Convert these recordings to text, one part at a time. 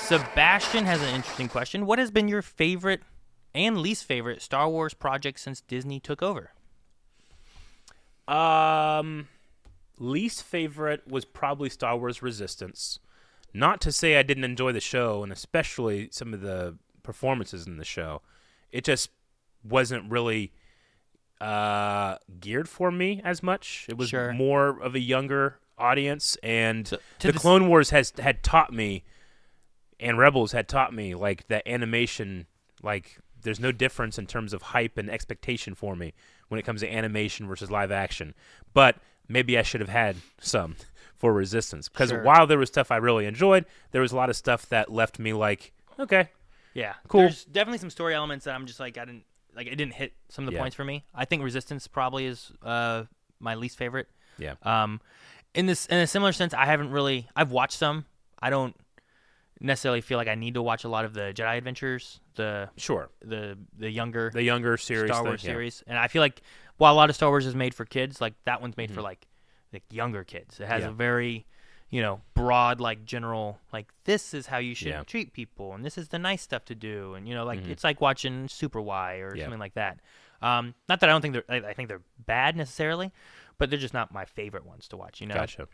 Sebastian has an interesting question. What has been your favorite and least favorite Star Wars project since Disney took over? Least favorite was probably Star Wars Resistance. Not to say I didn't enjoy the show, and especially some of the performances in the show. It just wasn't really geared for me as much. It was more of a younger audience, and the Clone Wars had taught me, and Rebels had taught me, like, that animation, like, there's no difference in terms of hype and expectation for me when it comes to animation versus live action. But maybe I should have had some for Resistance, because while there was stuff I really enjoyed, there was a lot of stuff that left me like, okay, yeah, cool. There's definitely some story elements that I'm just like, it didn't hit some of the points for me. I think Resistance probably is my least favorite. Yeah. In a similar sense, I've watched some. I don't necessarily feel like I need to watch a lot of the Jedi Adventures, the younger series, Star Wars series, and I feel like while a lot of Star Wars is made for kids, like that one's made for like younger kids. It has a very broad, like, general, like, this is how you should treat people, and this is the nice stuff to do, and it's like watching Super Y or something like that. Not that I don't think I think they're bad necessarily, but they're just not my favorite ones to watch. Gotcha.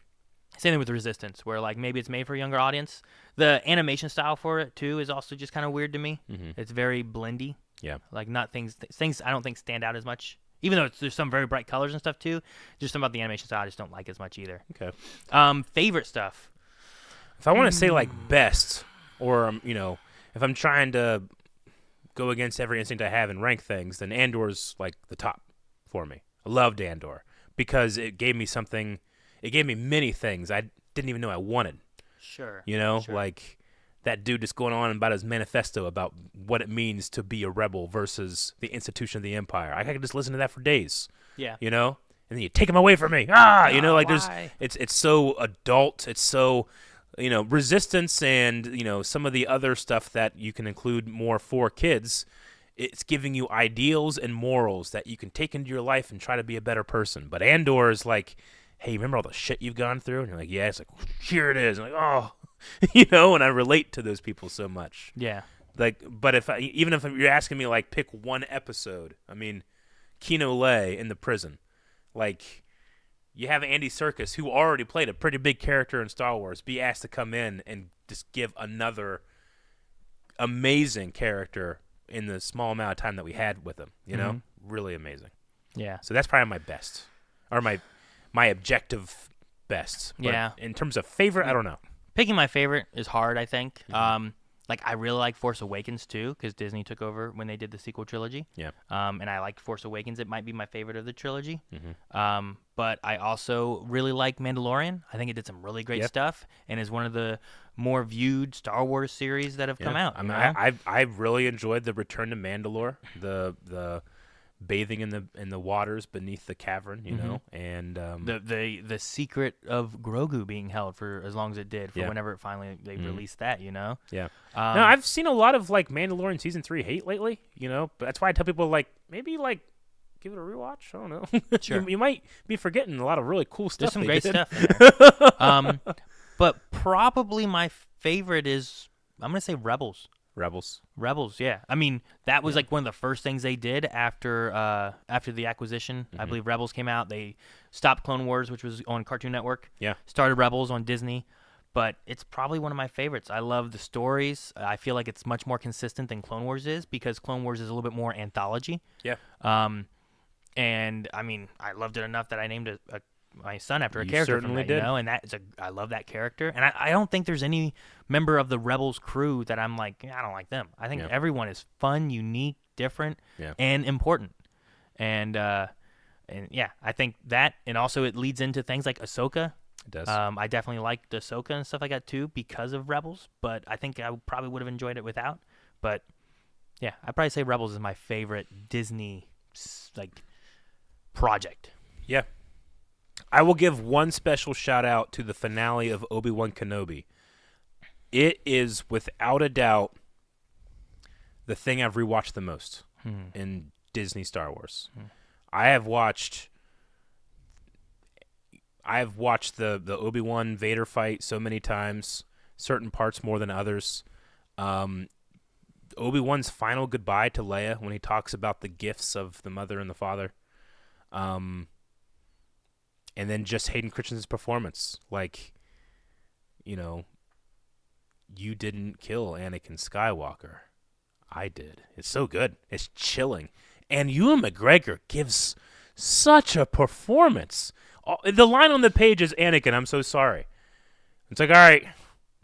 Same thing with Resistance, where like maybe it's made for a younger audience. The animation style for it too is also just kind of weird to me. It's very blendy. Yeah, like not things I don't think stand out as much. Even though there's some very bright colors and stuff too, just something about the animation style I just don't like as much either. Okay. Favorite stuff. If I want to say like best, or if I'm trying to go against every instinct I have and rank things, then Andor's like the top for me. I loved Andor because it gave me something. It gave me many things I didn't even know I wanted. Sure. Like that dude just going on about his manifesto about what it means to be a rebel versus the institution of the Empire. I could just listen to that for days. Yeah. And then you take him away from me. Like why? there's it's so adult. It's so Resistance and some of the other stuff that you can include more for kids. It's giving you ideals and morals that you can take into your life and try to be a better person. But Andor is like, hey, remember all the shit you've gone through? And you're like, yeah. It's like, here it is. And like, oh, and I relate to those people so much. Yeah. Like, but even if you're asking me, like, pick one episode, I mean, Kino Lay in the prison. Like, you have Andy Serkis, who already played a pretty big character in Star Wars, be asked to come in and just give another amazing character in the small amount of time that we had with him. Really amazing. Yeah. So that's probably my best, or my objective best. But in terms of favorite, I don't know. Picking my favorite is hard, I think. Like, I really like Force Awakens too, because Disney took over when they did the sequel trilogy. Yeah. And I liked Force Awakens. It might be my favorite of the trilogy. But I also really like Mandalorian. I think it did some really great stuff, and is one of the more viewed Star Wars series that have come out. I mean, I really enjoyed the Return to Mandalore, the bathing in the waters beneath the cavern, and the secret of Grogu being held for as long as it did, for whenever it finally they released that, Yeah. No, I've seen a lot of like Mandalorian season 3 hate lately, but that's why I tell people like maybe like give it a rewatch. I don't know. Sure. you might be forgetting a lot of really cool stuff. There's some great stuff in there. But probably my favorite is, I'm gonna say Rebels. Rebels, yeah. I mean, that was like one of the first things they did after the acquisition. I believe Rebels came out. They stopped Clone Wars, which was on Cartoon Network. Yeah. Started Rebels on Disney. But it's probably one of my favorites. I love the stories. I feel like it's much more consistent than Clone Wars is, because Clone Wars is a little bit more anthology. Yeah. And I mean, I loved it enough that I named my son after a character from that, did. And I love that character. And I don't think there's any member of the Rebels crew that I'm like, I don't like them. I think everyone is fun, unique, different, and important. And yeah, I think that, and also it leads into things like Ahsoka. It does. I definitely liked Ahsoka and stuff like that too because of Rebels, but I think I probably would have enjoyed it without. But yeah, I'd probably say Rebels is my favorite Disney project. Yeah. I will give one special shout out to the finale of Obi-Wan Kenobi. It is without a doubt the thing I've rewatched the most in Disney Star Wars. I have watched the Obi-Wan Vader fight so many times, certain parts more than others. Obi-Wan's final goodbye to Leia when he talks about the gifts of the mother and the father. And then just Hayden Christensen's performance. Like, you didn't kill Anakin Skywalker. I did. It's so good. It's chilling. And Ewan McGregor gives such a performance. The line on the page is, Anakin, I'm so sorry. It's like, all right,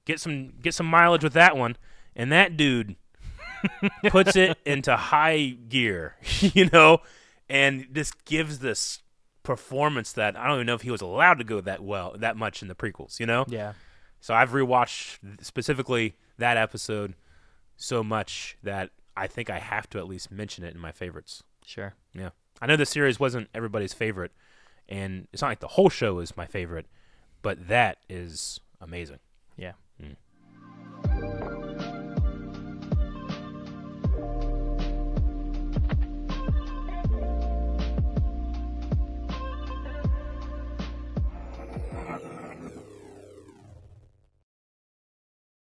get some mileage with that one. And that dude puts it into high gear, and just gives this performance that I don't even know if he was allowed to go that much in the prequels, Yeah. So I've rewatched specifically that episode so much that I think I have to at least mention it in my favorites. Sure. Yeah. I know the series wasn't everybody's favorite, and it's not like the whole show is my favorite, but that is amazing.